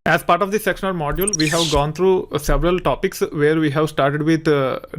As part of this sectional module, we have gone through several topics where we have started with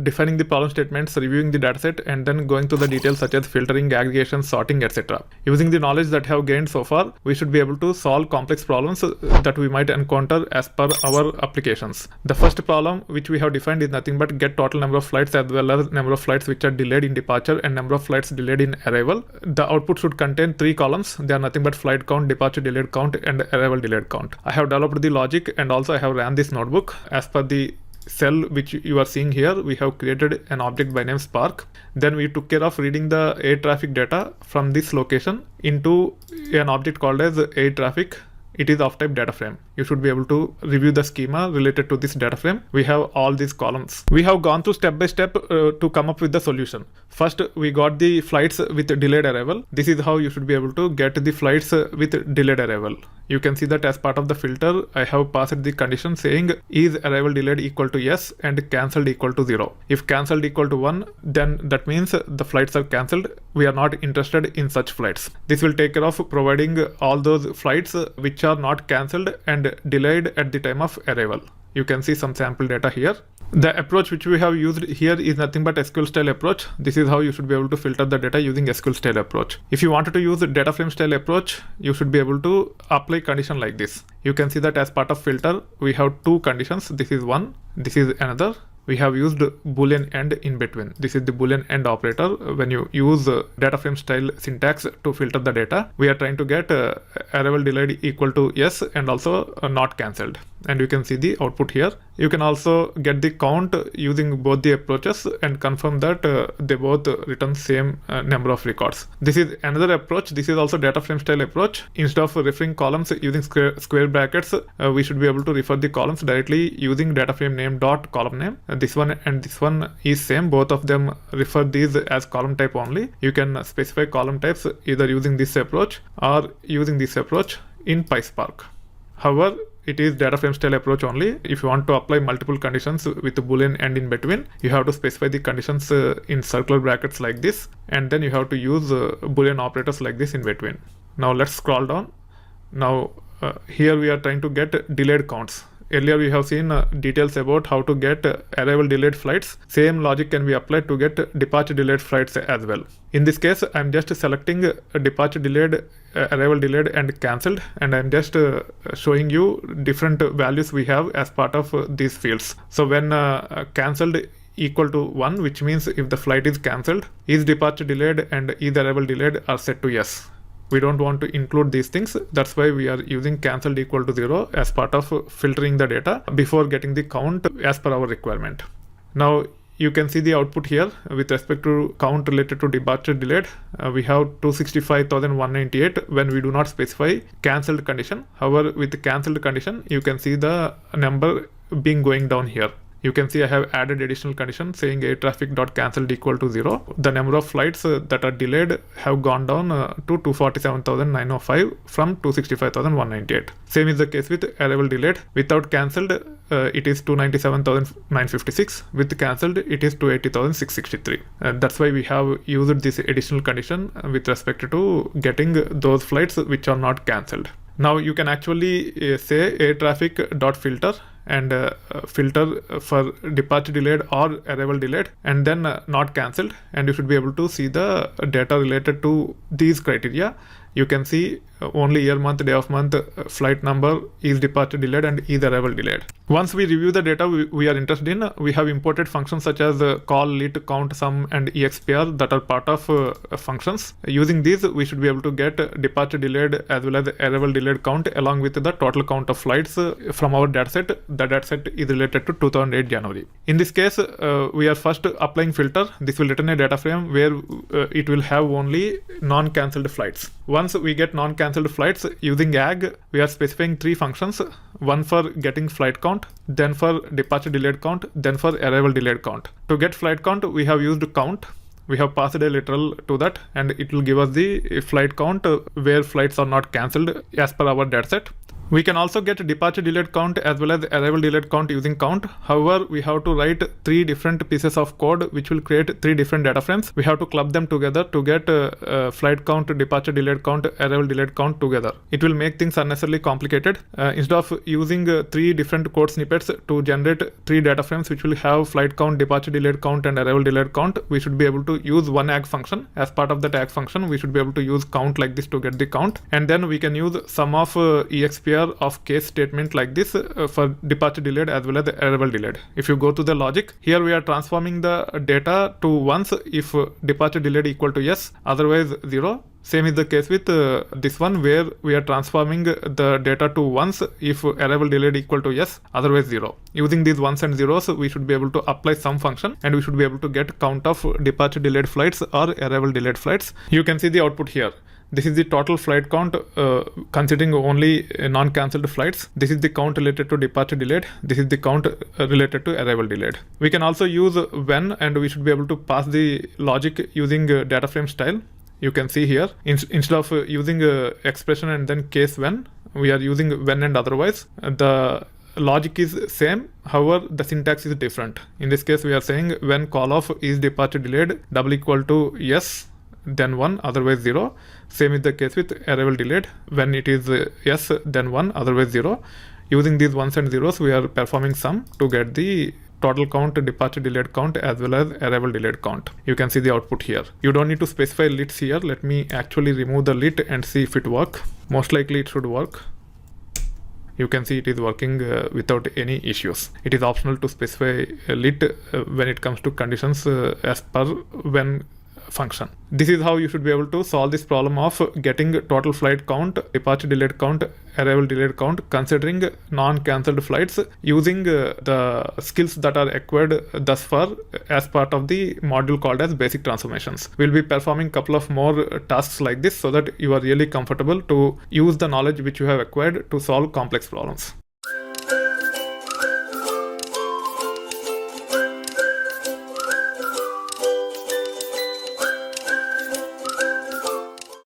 defining the problem statements, reviewing the dataset, and then going to the details such as filtering, aggregation, sorting, etc. Using the knowledge that have gained so far, we should be able to solve complex problems that we might encounter as per our applications. The first problem which we have defined is nothing but get total number of flights as well as number of flights which are delayed in departure and number of flights delayed in arrival. The output should contain 3 columns. They are nothing but flight count, departure delayed count, and arrival delayed count. I have developed the logic and also I have ran this notebook. As per the cell which you are seeing here, we have created an object by name Spark. Then we took care of reading the air traffic data from this location into an object called as air traffic. It is of type data frame. You should be able to review the schema related to this data frame. We have all these columns. We have gone through step by step to come up with the solution. First, we got the flights with delayed arrival. This is how you should be able to get the flights with delayed arrival. You can see that as part of the filter, I have passed the condition saying is arrival delayed equal to yes and cancelled equal to 0. If cancelled equal to 1, then that means the flights are cancelled. We are not interested in such flights. This will take care of providing all those flights which are not cancelled and delayed at the time of arrival. You can see some sample data here. The approach which we have used here is nothing but SQL style approach. This is how you should be able to filter the data using SQL style approach. If you wanted to use data frame style approach, you should be able to apply condition like this. You can see that as part of filter, we have 2 conditions. This is one, this is another. We have used boolean and in between. This is the boolean and operator. When you use data frame style syntax to filter the data, we are trying to get arrival delayed equal to yes and also not cancelled. And you can see the output here. You can also get the count using both the approaches and confirm that they both return same number of records. This is another approach. This is also data frame style approach. Instead of referring columns using square brackets, we should be able to refer the columns directly using data frame name dot column name. This one and this one is same. Both of them refer these as column type only. You can specify column types either using this approach or using this approach in PySpark. However, it is data frame style approach only. If you want to apply multiple conditions with the boolean and in between, you have to specify the conditions in circular brackets like this, and then you have to use boolean operators like this in between. Now let's scroll down. Now here we are trying to get delayed counts. Earlier we have seen details about how to get arrival delayed flights. Same logic can be applied to get departure delayed flights as well. In this case, I'm just selecting departure delayed, arrival delayed and cancelled, and I'm just showing you different values we have as part of these fields. So when cancelled equal to 1, which means if the flight is cancelled, is departure delayed and is arrival delayed are set to yes. We don't want to include these things. That's why we are using cancelled equal to 0 as part of filtering the data before getting the count as per our requirement. Now you can see the output here with respect to count related to departure delayed. We have 265,198 when we do not specify cancelled condition. However, with the cancelled condition, you can see the number being going down here. You can see I have added additional condition saying air traffic dot cancelled equal to 0. The number of flights that are delayed have gone down to 247,905 from 265,198. Same is the case with arrival delayed. Without cancelled, it is 297,956. With cancelled, it is 280,663. That's why we have used this additional condition with respect to getting those flights which are not cancelled. Now you can actually say air traffic dot filter and filter for departure delayed or arrival delayed and then not cancelled, and you should be able to see the data related to these criteria. You can see only year, month, day of month, flight number, is departure delayed and is arrival delayed. Once we review the data we are interested in, we have imported functions such as call, lit, count, sum and expr that are part of functions. Using these, we should be able to get departure delayed as well as arrival delayed count along with the total count of flights from our dataset. The dataset is related to 2008 January. In this case, we are first applying filter. This will return a data frame where it will have only non-cancelled flights. Once we get non-cancelled flights, using ag, we are specifying 3 functions. One for getting flight count, then for departure delayed count, then for arrival delayed count. To get flight count, we have used count. We have passed a literal to that and it will give us the flight count where flights are not cancelled as per our dataset. We can also get departure delayed count as well as arrival delayed count using count. However, we have to write 3 different pieces of code which will create 3 different data frames. We have to club them together to get flight count, departure delayed count, arrival delayed count together. It will make things unnecessarily complicated. Instead of using 3 different code snippets to generate 3 data frames which will have flight count, departure delayed count and arrival delayed count, we should be able to use one AG function. As part of that AG function, we should be able to use count like this to get the count, and then we can use sum of expr of case statement like this for departure delayed as well as arrival delayed. If you go to the logic, here we are transforming the data to once if departure delayed equal to yes, otherwise 0. Same is the case with this one, where we are transforming the data to once if arrival delayed equal to yes, otherwise 0. Using these ones and zeros, we should be able to apply some function and we should be able to get count of departure delayed flights or arrival delayed flights. You can see the output here. This is the total flight count considering only non-cancelled flights. This is the count related to departure delayed. This is the count related to arrival delayed. We can also use when, and we should be able to pass the logic using data frame style. You can see here, instead of using expression and then case when, we are using when and otherwise. The logic is same, however the syntax is different. In this case we are saying when call of is departure delayed double equal to yes, then 1, otherwise 0. Same is the case with arrival delayed. When it is yes, then 1, otherwise 0. Using these ones and zeros, we are performing sum to get the total count, departure delayed count as well as arrival delayed count. You can see the output here. You don't need to specify lits here. Let me actually remove the lit and see if it works. Most likely it should work. You can see it is working without any issues. It is optional to specify a lit when it comes to conditions as per when function. This is how you should be able to solve this problem of getting total flight count, departure delayed count, arrival delayed count considering non-cancelled flights using the skills that are acquired thus far as part of the module called as basic transformations. We'll be performing a couple of more tasks like this so that you are really comfortable to use the knowledge which you have acquired to solve complex problems.